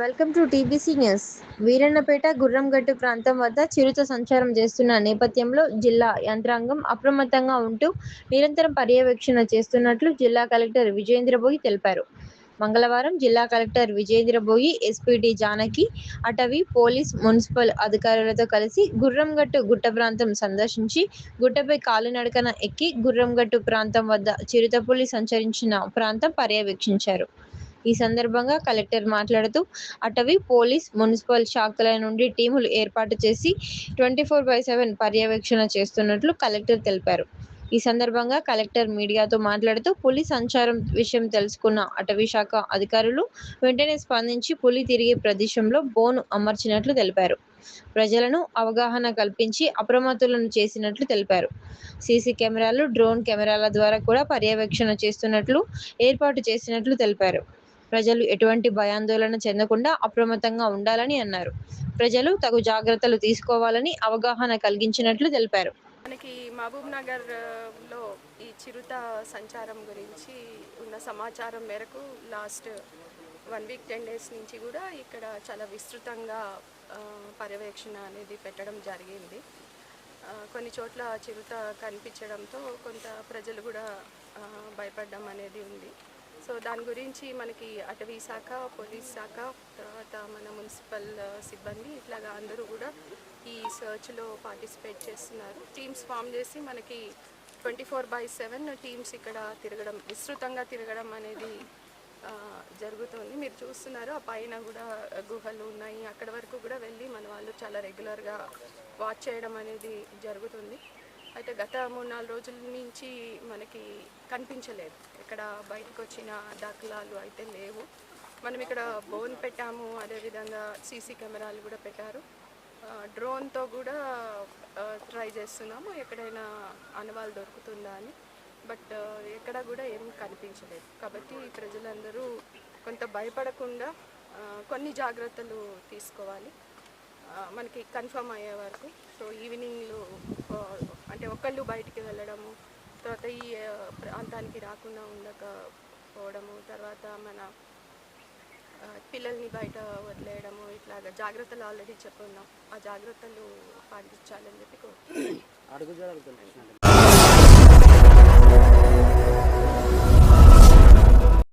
Welcome to TBC news. Veerannapeta Gurramgattu ప్రాంతం వద్ద చిరుత సంచారం చేస్తున్న నేపథ్యంలో జిల్లా యంత్రాంగం అప్రమత్తంగా ఉంటూ నిరంతరం పర్యవేక్షణ చేస్తున్నట్లు జిల్లా కలెక్టర్ విజయేంద్రబోయి తెలిపారు. మంగళవారం జిల్లా కలెక్టర్ విజయేంద్రబోయి, ఎస్పీడీ జానకి, అటవీ, పోలీస్, మున్సిపల్ అధికారులతో కలిసి గుర్రంగట్టు గుట్ట ప్రాంతం సందర్శించి గుట్టపై కాలినడకన ఎక్కి గుర్రంగట్టు ప్రాంతం వద్ద చిరుతపులి సంచరించిన ప్రాంతం పర్యవేక్షించారు. ఈ సందర్భంగా కలెక్టర్ మాట్లాడుతూ అటవీ, పోలీస్, మున్సిపల్ శాఖల నుండి టీములు ఏర్పాటు చేసి 24/7 పర్యవేక్షణ చేస్తున్నట్లు కలెక్టర్ తెలిపారు. ఈ సందర్భంగా కలెక్టర్ మీడియాతో మాట్లాడుతూ పులి సంచారం విషయం తెలుసుకున్న అటవీ శాఖ అధికారులు వెంటనే స్పందించి పులి తిరిగే ప్రదేశంలో బోను అమర్చినట్లు తెలిపారు. ప్రజలను అవగాహన కల్పించి అప్రమత్తులను చేసినట్లు తెలిపారు. సీసీ కెమెరాలు, డ్రోన్ కెమెరాల ద్వారా కూడా పర్యవేక్షణ చేస్తున్నట్లు ఏర్పాటు చేసినట్లు తెలిపారు. ప్రజలు ఎటువంటి భయాందోళన చెందకుండా అప్రమత్తంగా ఉండాలని అన్నారు. ప్రజలు తగు జాగ్రత్తలు తీసుకోవాలని అవగాహన కలిగించినట్లు తెలిపారు. మనకి మహబూబ్ నగర్లో ఈ చిరుత సంచారం గురించి ఉన్న సమాచారం మేరకు లాస్ట్ 1 వీక్ 10 డేస్ నుంచి కూడా ఇక్కడ చాలా విస్తృతంగా పర్యవేక్షణ అనేది పెట్టడం జరిగింది. కొన్ని చోట్ల చిరుత కనిపించడంతో కొంత ప్రజలు కూడా భయపడడం అనేది ఉంది. సో దాని గురించి మనకి అటవీ శాఖ, పోలీస్ శాఖ, తర్వాత మన మున్సిపల్ సిబ్బంది ఇట్లాగా అందరూ కూడా ఈ సర్చ్లో పార్టిసిపేట్ చేస్తున్నారు. టీమ్స్ ఫామ్ చేసి మనకి 24/7 టీమ్స్ ఇక్కడ తిరగడం, విస్తృతంగా తిరగడం అనేది జరుగుతుంది. మీరు చూస్తున్నారు, ఆ పైన కూడా గుహలు ఉన్నాయి. అక్కడ వరకు కూడా వెళ్ళి మన వాళ్ళు చాలా రెగ్యులర్గా వాచ్ చేయడం అనేది జరుగుతుంది. అయితే గత 3-4 రోజుల నుంచి మనకి కనిపించలేదు, ఇక్కడ బయటకు వచ్చిన దాఖలాలు అయితే లేవు. మనం ఇక్కడ బోన్ పెట్టాము, అదేవిధంగా సీసీ కెమెరాలు కూడా పెట్టారు. డ్రోన్తో కూడా ట్రై చేస్తున్నాము ఎక్కడైనా ఆనవాళ్ళు దొరుకుతుందా అని. బట్ ఎక్కడ కూడా ఏం కనిపించలేదు. కాబట్టి ప్రజలందరూ కొంత భయపడకుండా కొన్ని జాగ్రత్తలు తీసుకోవాలి మనకి కన్ఫర్మ్ అయ్యే వరకు. సో ఈవినింగ్లో అంటే ఒకళ్ళు బయటికి వెళ్ళడము, తర్వాత ఈ ప్రాంతానికి రాకుండా ఉండకపోవడము, తర్వాత మన పిల్లల్ని బయట వదిలేయడము, ఇట్లాగా జాగ్రత్తలు ఆల్రెడీ చెప్పున్నాం. ఆ జాగ్రత్తలు పాటించాలని చెప్పి కోరుతున్నాను.